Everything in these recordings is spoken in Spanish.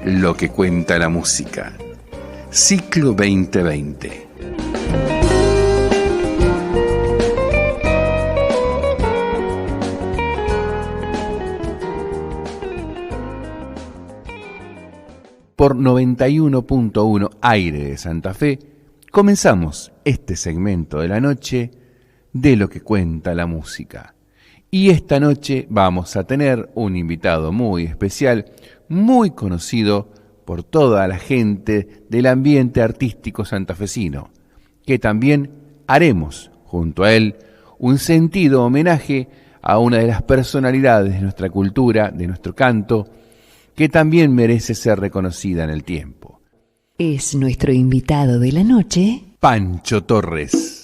Lo que cuenta la música. Ciclo 2020. Por 91.1 Aire de Santa Fe, comenzamos este segmento de la noche de Lo que cuenta la música. Y esta noche vamos a tener un invitado muy especial, muy conocido por toda la gente del ambiente artístico santafesino, que también haremos junto a él un sentido homenaje a una de las personalidades de nuestra cultura, de nuestro canto, que también merece ser reconocida en el tiempo. Es nuestro invitado de la noche, Pancho Torres.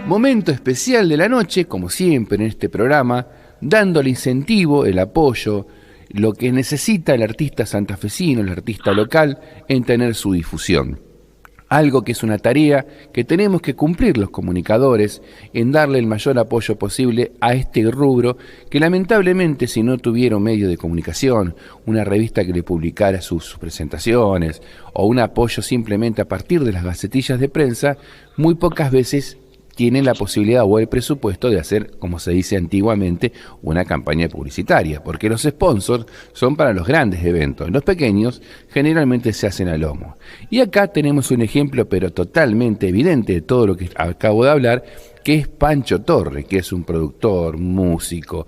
Momento especial de la noche, como siempre en este programa, dando el incentivo, el apoyo, lo que necesita el artista santafesino, el artista local, en tener su difusión. Algo que es una tarea que tenemos que cumplir los comunicadores, en darle el mayor apoyo posible a este rubro que lamentablemente, si no tuviera un medio de comunicación, una revista que le publicara sus presentaciones o un apoyo simplemente a partir de las gacetillas de prensa, muy pocas veces tienen la posibilidad o el presupuesto de hacer, como se dice antiguamente, una campaña publicitaria, porque los sponsors son para los grandes eventos, los pequeños generalmente se hacen a lomo. Y acá tenemos un ejemplo, pero totalmente evidente de todo lo que acabo de hablar, que es Pancho Torres, que es un productor, músico,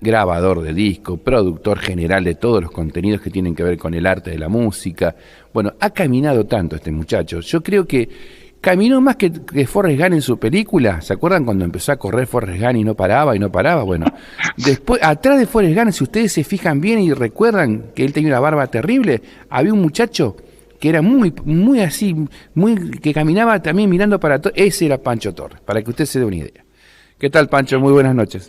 grabador de disco, productor general de todos los contenidos que tienen que ver con el arte de la música. Bueno, ha caminado tanto este muchacho, yo creo que caminó más que Forrest Gump en su película. ¿Se acuerdan cuando empezó a correr Forrest Gump y no paraba y no paraba? Bueno, después, atrás de Forrest Gump, si ustedes se fijan bien y recuerdan que él tenía una barba terrible, había un muchacho que era muy así, que caminaba también mirando para todo. Ese era Pancho Torres, para que usted se dé una idea. ¿Qué tal, Pancho? Muy buenas noches.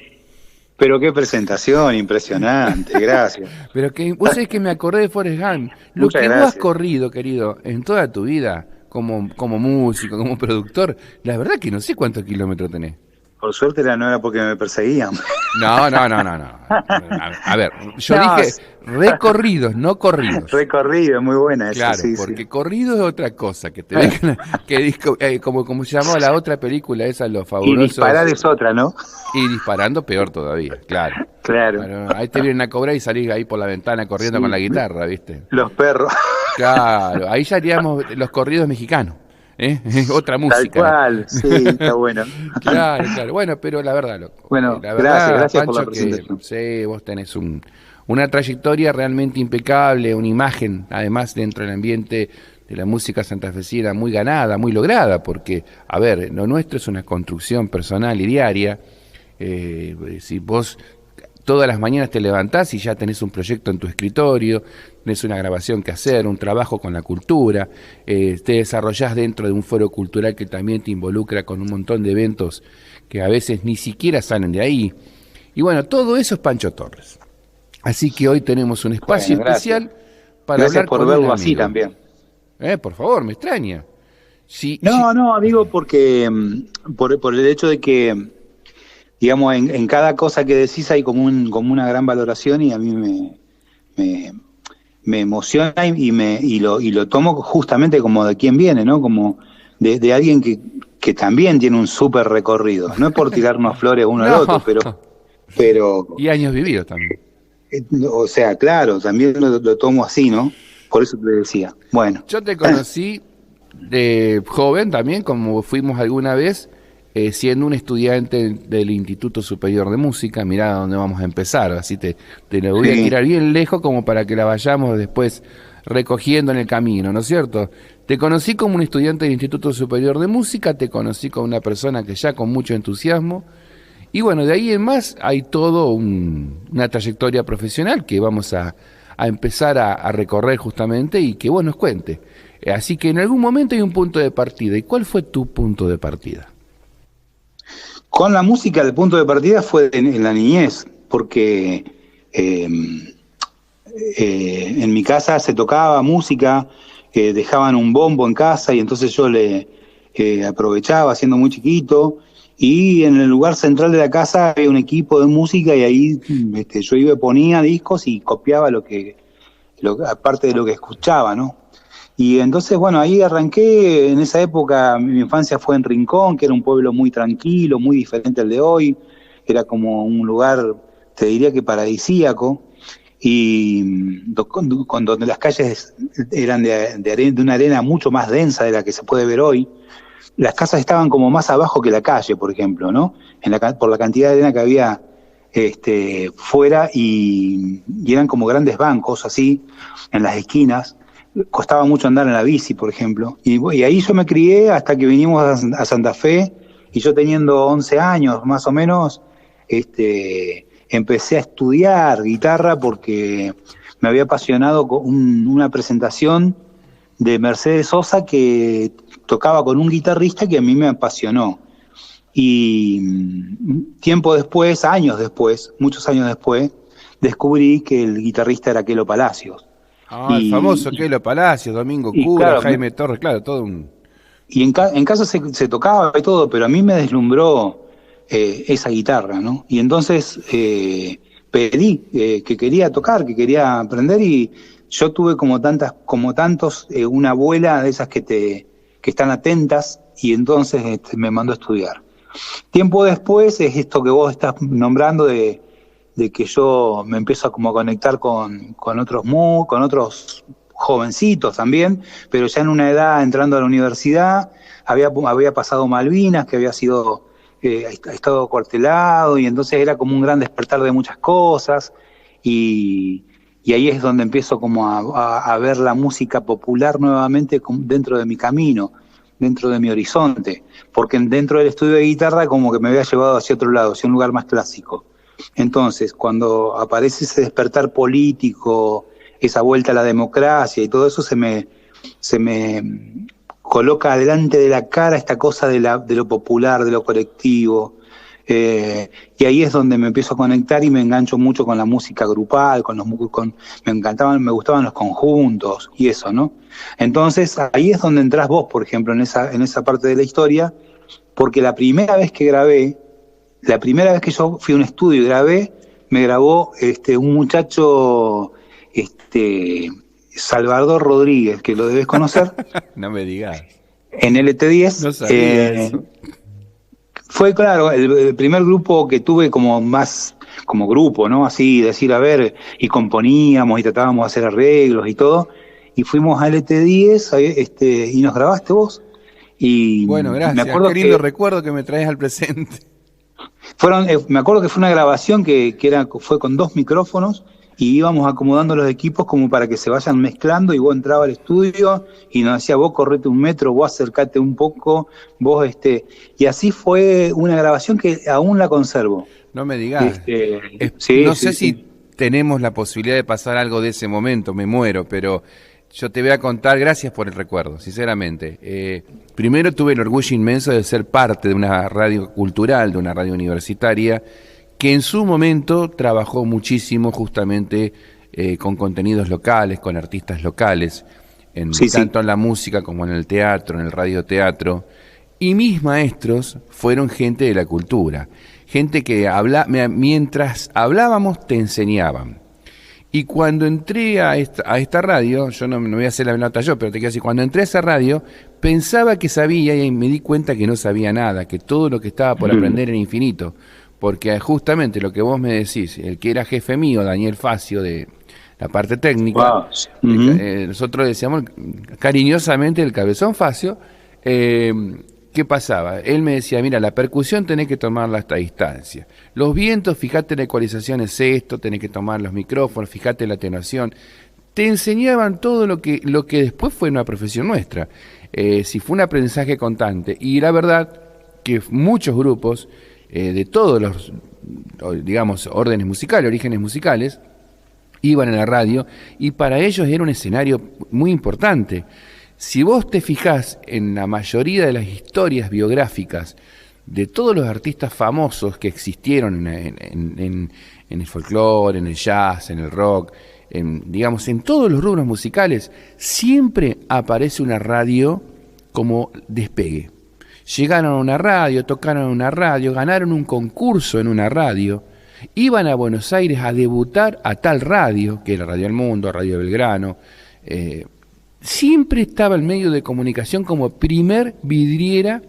Pero qué presentación, impresionante, gracias. Pero que vos sabés que me acordé de Forrest Gump. Lo Muchas que gracias. vos has corrido, querido, en toda tu vida, como músico, como productor, la verdad que no sé cuántos kilómetros tenés. Por suerte no era porque me perseguían. No. A ver, yo dije recorridos, no corridos. Recorrido, muy buena esa, Claro, sí, porque sí. corrido es otra cosa, que te vengan, como se llamaba la otra película esa, Los Y Fabulosos. disparar es otra, ¿no? Y disparando peor todavía, claro. Claro. Ahí te vienen a cobrar y salís ahí por la ventana corriendo Sí. con la guitarra, ¿viste? Los perros. Claro, ahí ya haríamos los corridos mexicanos, ¿eh? Otra música. Tal cual, sí, está bueno. Claro. Bueno, pero la verdad, loco. Bueno, la verdad, gracias por la Pancho, presentación. sí, vos tenés una trayectoria realmente impecable, una imagen, además, dentro del ambiente de la música santafesina muy ganada, muy lograda, porque, a ver, lo nuestro es una construcción personal y diaria. Si vos todas las mañanas te levantás y ya tenés un proyecto en tu escritorio, tenés una grabación que hacer, un trabajo con la cultura, te desarrollás dentro de un foro cultural que también te involucra con un montón de eventos que a veces ni siquiera salen de ahí. Y bueno, todo eso es Pancho Torres. Así que hoy tenemos un espacio especial para gracias hablar por con verlo un así amigo. también. Por favor, me extraña. No, digo porque por el hecho de que, digamos, en cada cosa que decís hay como una gran valoración y a mí me emociona y lo tomo justamente como de quien viene, ¿no? Como de alguien que también tiene un súper recorrido. No es por tirarnos flores uno al No. otro, pero Y años vividos también. o sea, claro, también lo tomo así, ¿no? Por eso te decía. Bueno, Yo te conocí de joven también, como fuimos alguna vez, siendo un estudiante del Instituto Superior de Música. Mirá dónde vamos a empezar, así te lo voy a sí, tirar bien lejos como para que la vayamos después recogiendo en el camino, ¿no es cierto? Te conocí como un estudiante del Instituto Superior de Música, te conocí como una persona que ya con mucho entusiasmo, y bueno, de ahí en más hay todo una trayectoria profesional que vamos a empezar a recorrer justamente y que vos nos cuente. Así que en algún momento hay un punto de partida. ¿Y cuál fue tu punto de partida? con la música el punto de partida fue en la niñez, porque eh, en mi casa se tocaba música, dejaban un bombo en casa y entonces yo le aprovechaba siendo muy chiquito y en el lugar central de la casa había un equipo de música y ahí yo iba, ponía discos y copiaba aparte de lo que escuchaba, ¿no? Y entonces, bueno, ahí arranqué, en esa época mi infancia fue en Rincón, que era un pueblo muy tranquilo, muy diferente al de hoy, era como un lugar, te diría que paradisíaco, y donde las calles eran de una arena mucho más densa de la que se puede ver hoy. Las casas estaban como más abajo que la calle, por ejemplo, ¿no? Por la cantidad de arena que había fuera y eran como grandes bancos así en las esquinas. Costaba mucho andar en la bici, por ejemplo. Y ahí yo me crié hasta que vinimos a Santa Fe y yo teniendo 11 años más o menos, empecé a estudiar guitarra porque me había apasionado con una presentación de Mercedes Sosa que tocaba con un guitarrista que a mí me apasionó. Y tiempo después, años después, muchos años después, descubrí que el guitarrista era Quelo Palacios. Ah, el famoso Y, Kelo Palacios, Domingo y Cura, claro, Jaime Torres, claro, todo un... en casa se tocaba y todo, pero a mí me deslumbró esa guitarra, ¿no? Y entonces pedí que quería tocar, que quería aprender y yo tuve como tantos, una abuela de esas que están atentas y entonces me mandó a estudiar. Tiempo después es esto que vos estás nombrando de que yo me empiezo a como a conectar con otros jovencitos también, pero ya en una edad entrando a la universidad, había pasado Malvinas, que había sido, estado acuartelado, y entonces era como un gran despertar de muchas cosas, y ahí es donde empiezo como a ver la música popular nuevamente dentro de mi camino, dentro de mi horizonte, porque dentro del estudio de guitarra como que me había llevado hacia otro lado, hacia un lugar más clásico. Entonces, cuando aparece ese despertar político, esa vuelta a la democracia y todo eso, se me coloca delante de la cara esta cosa de lo popular, de lo colectivo. Y ahí es donde me empiezo a conectar y me engancho mucho con la música grupal, me gustaban los conjuntos y eso, ¿no? Entonces, ahí es donde entrás vos, por ejemplo, en esa parte de la historia, porque la primera vez que yo fui a un estudio y grabé, me grabó un muchacho, Salvador Rodríguez, que lo debes conocer, No me digas. en LT10. No sabía eso. Fue, claro, el primer grupo que tuve como más, como grupo, ¿no? Así, decir, a ver, y componíamos y tratábamos de hacer arreglos y todo. Y fuimos a LT10, y nos grabaste vos. Y Bueno, me gracias. acuerdo Qué lindo que recuerdo que me traes al presente. me acuerdo que fue una grabación fue con 2 micrófonos y íbamos acomodando los equipos como para que se vayan mezclando y vos entrabas al estudio y nos decía vos correte un metro, vos acercate un poco, vos y así fue una grabación que aún la conservo. No me digas. Sí, No sí, sé sí. si tenemos la posibilidad de pasar algo de ese momento, me muero, pero yo te voy a contar, gracias por el recuerdo, sinceramente. Primero tuve el orgullo inmenso de ser parte de una radio cultural, de una radio universitaria, que en su momento trabajó muchísimo justamente con contenidos locales, con artistas locales, Sí, sí. tanto en la música como en el teatro, en el radioteatro. Y mis maestros fueron gente de la cultura, gente que mientras hablábamos te enseñaban. Y cuando entré a esta radio, yo no voy a hacer la nota yo, pero te quiero decir, cuando entré a esa radio, pensaba que sabía y me di cuenta que no sabía nada, que todo lo que estaba por aprender era infinito. Porque justamente lo que vos me decís, el que era jefe mío, Daniel Facio, de la parte técnica, nosotros decíamos cariñosamente el Cabezón Facio, ¿qué pasaba? Él me decía, mira, la percusión tenés que tomarla a esta distancia. Los vientos, fíjate la ecualización es esto, tenés que tomar los micrófonos, fíjate la atenuación. Te enseñaban todo lo que después fue una profesión nuestra. Si fue un aprendizaje constante. Y la verdad que muchos grupos de todos los, digamos, órdenes musicales, orígenes musicales, iban a la radio y para ellos era un escenario muy importante. Si vos te fijás en la mayoría de las historias biográficas de todos los artistas famosos que existieron en el folclore, en el jazz, en el rock, digamos, en todos los rubros musicales, siempre aparece una radio como despegue. Llegaron a una radio, tocaron en una radio, ganaron un concurso en una radio, iban a Buenos Aires a debutar a tal radio, que era Radio El Mundo, Radio Belgrano. Siempre estaba el medio de comunicación como primer vidriera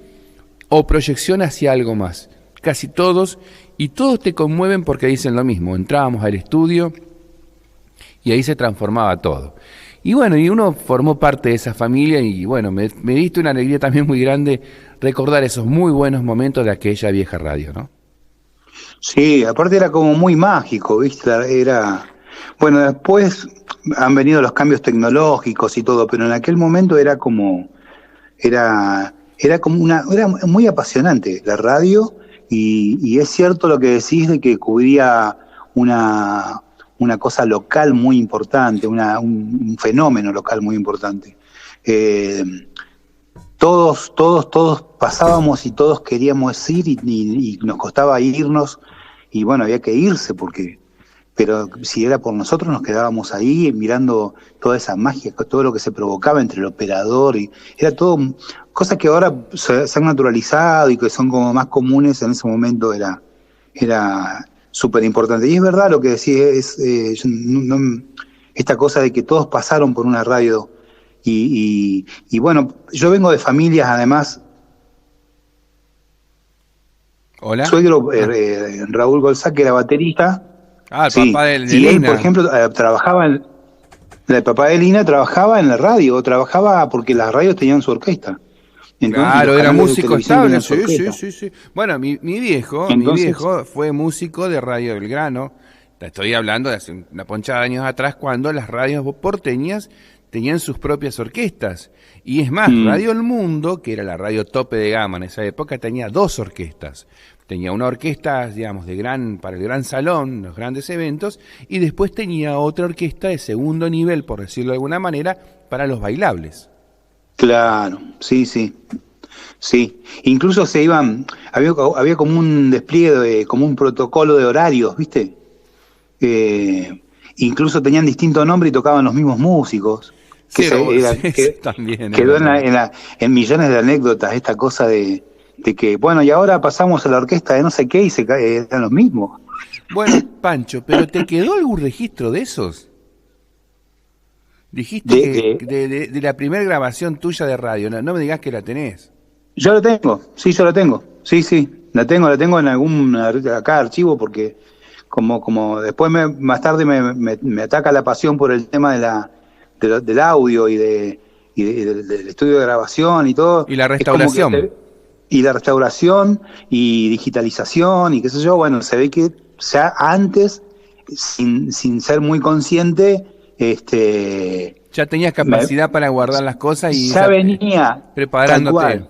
o proyección hacia algo más. Casi todos, y todos te conmueven porque dicen lo mismo. Entrábamos al estudio y ahí se transformaba todo. Y bueno, y uno formó parte de esa familia y bueno, me diste una alegría también muy grande recordar esos muy buenos momentos de aquella vieja radio, ¿no? Sí, aparte era como muy mágico, ¿viste? Bueno, después han venido los cambios tecnológicos y todo, pero en aquel momento era muy apasionante la radio y es cierto lo que decís de que cubría una cosa local muy importante, un fenómeno local muy importante. Todos pasábamos y todos queríamos ir y nos costaba irnos y bueno, había que irse pero si era por nosotros nos quedábamos ahí mirando toda esa magia, todo lo que se provocaba entre el operador y era todo cosas que ahora se han naturalizado y que son como más comunes. En ese momento era súper importante. Y es verdad lo que decís, esta cosa de que todos pasaron por una radio y bueno, yo vengo de familias además. Hola. Suegro Raúl Golzá, que era baterista. Ah, el papá de Lina. Y él, por ejemplo, el papá de Lina trabajaba en la radio, trabajaba porque las radios tenían su orquesta. Entonces, claro, era músico estable, sí. Bueno, mi viejo fue músico de Radio Belgrano. Te estoy hablando de hace una ponchada de años atrás, cuando las radios porteñas tenían sus propias orquestas. Y es más, Radio El Mundo, que era la radio tope de gama en esa época, tenía dos orquestas. Tenía una orquesta, digamos, para el gran salón, los grandes eventos, y después tenía otra orquesta de segundo nivel, por decirlo de alguna manera, para los bailables. Claro, sí. Incluso había como un despliegue, como un protocolo de horarios, ¿viste? Incluso tenían distinto nombre y tocaban los mismos músicos. También quedó en millones de anécdotas esta cosa de que, bueno, y ahora pasamos a la orquesta de no sé qué y eran los mismos. Bueno, Pancho, ¿pero te quedó algún registro de esos? Dijiste de la primera grabación tuya de radio, no me digas que la tenés. Yo la tengo, sí, la tengo en algún archivo porque como después más tarde me ataca la pasión por el tema del audio y del estudio de grabación y todo. Y la restauración. Y la restauración y digitalización y qué sé yo, bueno, se ve que ya antes, sin ser muy consciente, ya tenías capacidad para guardar las cosas y ya venía preparándote.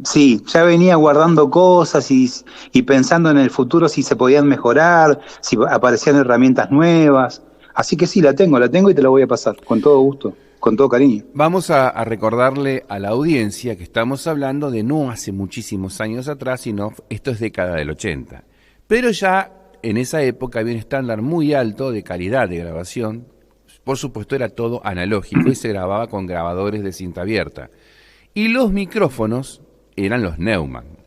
Sí, ya venía guardando cosas y pensando en el futuro si se podían mejorar, si aparecían herramientas nuevas. Así que sí, la tengo y te la voy a pasar, con todo gusto, con todo cariño. Vamos a recordarle a la audiencia que estamos hablando de no hace muchísimos años atrás, sino esto es década del 80. Pero ya en esa época había un estándar muy alto de calidad de grabación. Por supuesto era todo analógico y se grababa con grabadores de cinta abierta. Y los micrófonos eran los Neumann.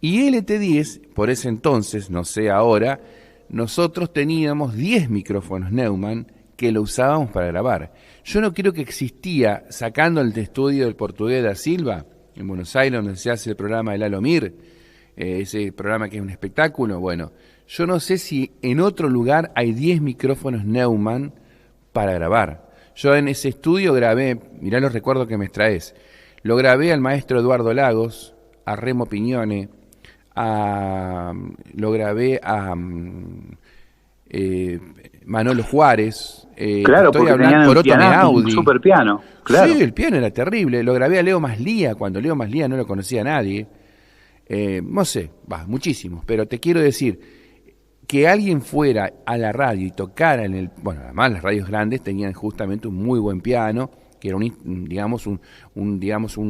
Y LT10, por ese entonces, no sé ahora, nosotros teníamos 10 micrófonos Neumann que lo usábamos para grabar. Yo no creo que existía, sacando el estudio del Portugués da Silva, en Buenos Aires, donde se hace el programa del Alomir, ese programa que es un espectáculo. Bueno, yo no sé si en otro lugar hay 10 micrófonos Neumann para grabar. Yo en ese estudio grabé, mirá los recuerdos que me traes, lo grabé al maestro Eduardo Lagos, a Remo Pignone, lo grabé a Manolo Juárez, claro, estoy porque hablando por otro un super piano, claro. Sí, el piano era terrible. Lo grabé a Leo Maslía, cuando Leo Maslía no lo conocía nadie. No sé, muchísimos, pero te quiero decir que alguien fuera a la radio y tocara en el... Bueno, además las radios grandes tenían justamente un muy buen piano, que era un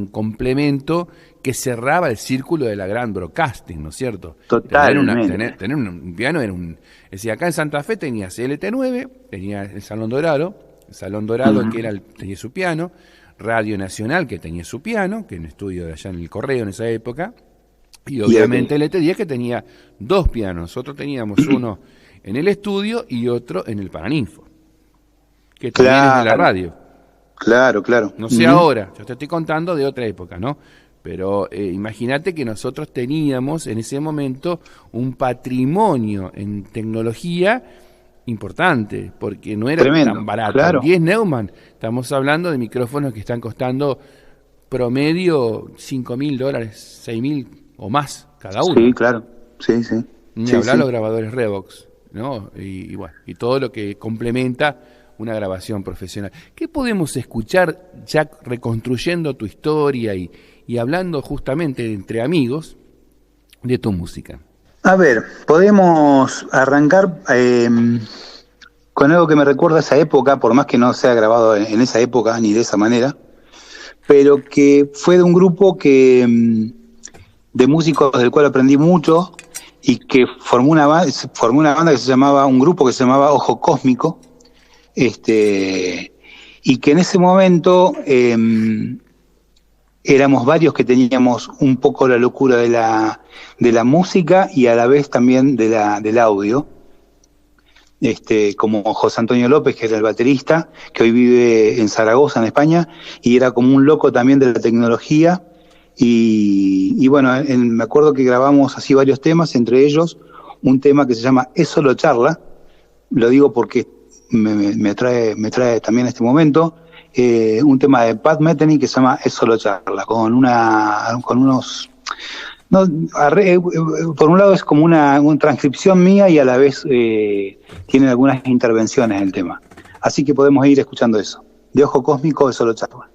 complemento que cerraba el círculo de la gran broadcasting, ¿no es cierto? Totalmente. Tener un piano era un... Es decir, acá en Santa Fe tenías LT9, tenía el Salón Dorado, que tenía su piano, Radio Nacional, que tenía su piano, que en estudio de allá en el Correo en esa época, y obviamente el LT10, que tenía 2 pianos. Nosotros teníamos uno en el estudio y otro en el Paraninfo, que también es de la radio. Claro. No sé ahora, yo te estoy contando de otra época, ¿no? Pero imagínate que nosotros teníamos en ese momento un patrimonio en tecnología importante, porque no era tan barato. Claro. 10 Neumann, estamos hablando de micrófonos que están costando promedio $5.000, $6.000 o más cada uno. Sí, claro. Sí. Ni hablar los grabadores Revox, ¿no? Y bueno, y todo lo que complementa una grabación profesional. ¿Qué podemos escuchar, ya reconstruyendo tu historia y hablando justamente entre amigos de tu música? A ver, podemos arrancar con algo que me recuerda a esa época, por más que no sea grabado en esa época ni de esa manera, pero que fue de un grupo de músicos del cual aprendí mucho y que formó una banda que se llamaba, un grupo que se llamaba Ojo Cósmico, y que en ese momento éramos varios que teníamos un poco la locura de la música y a la vez también del audio, como José Antonio López, que era el baterista, que hoy vive en Zaragoza, en España, y era como un loco también de la tecnología. Y bueno, me acuerdo que grabamos así varios temas, entre ellos un tema que se llama Es Solo Charla. Lo digo porque me trae también este momento, un tema de Pat Metheny que se llama Es Solo Charla, con unos... No, por un lado es como una transcripción mía y a la vez tiene algunas intervenciones en el tema. Así que podemos ir escuchando eso. De Ojo Cósmico, Es Solo Charla.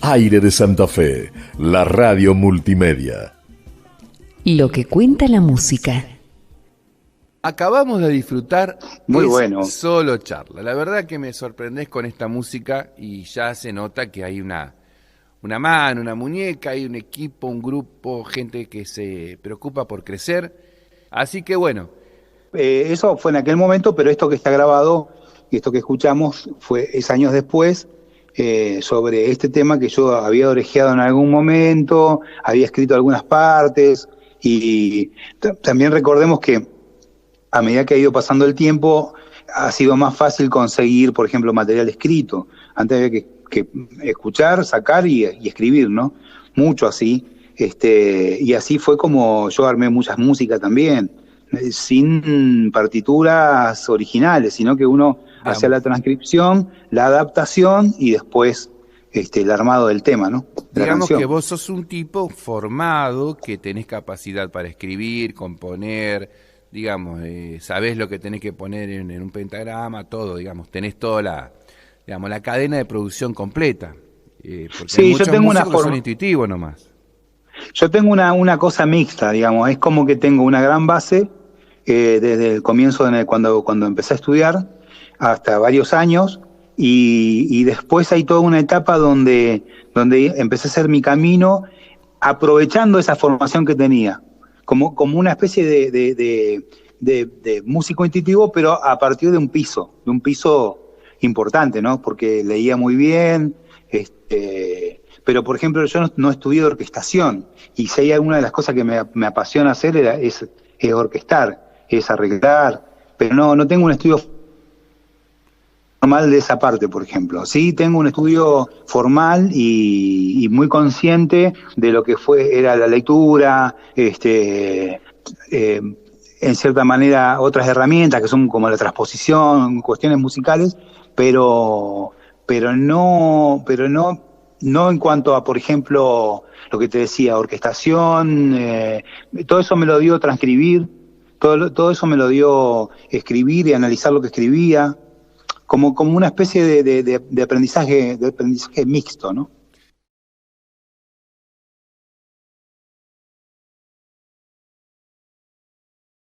Aire de Santa Fe, la radio multimedia. Lo que cuenta la música. Acabamos de disfrutar Muy bueno. Solo Charla. La verdad que me sorprendés con esta música y ya se nota que hay una mano, una muñeca, hay un equipo, un grupo, gente que se preocupa por crecer. Así que bueno. Eso fue en aquel momento, pero esto que está grabado y esto que escuchamos es años después, sobre este tema que yo había orejeado en algún momento, había escrito algunas partes y también recordemos que a medida que ha ido pasando el tiempo ha sido más fácil conseguir, por ejemplo, material escrito. Antes había que escuchar, sacar y escribir, ¿no? Mucho así. Y así fue como yo armé muchas músicas también, sin partituras originales, sino que uno hacía la transcripción, la adaptación y después el armado del tema, ¿no? Digamos que vos sos un tipo formado, que tenés capacidad para escribir, componer, digamos, sabés lo que tenés que poner en un pentagrama, todo, digamos, tenés toda la cadena de producción completa. Porque sí, yo tengo una forma. Son intuitivos nomás. Yo tengo una cosa mixta, digamos, es como que tengo una gran base desde el comienzo, cuando empecé a estudiar, hasta varios años, y después hay toda una etapa donde empecé a hacer mi camino aprovechando esa formación que tenía, como una especie de músico intuitivo, pero a partir de un piso importante, ¿no? Porque leía muy bien, pero por ejemplo yo no estudié orquestación, y si hay alguna de las cosas que me apasiona hacer es orquestar, es arreglar, pero no tengo un estudio formal de esa parte, por ejemplo. Sí tengo un estudio formal y muy consciente de lo que era la lectura, en cierta manera otras herramientas que son como la transposición, cuestiones musicales, pero no en cuanto a, por ejemplo, lo que te decía, orquestación, todo eso me lo dio transcribir, todo eso me lo dio escribir y analizar lo que escribía, como una especie de aprendizaje mixto, ¿no?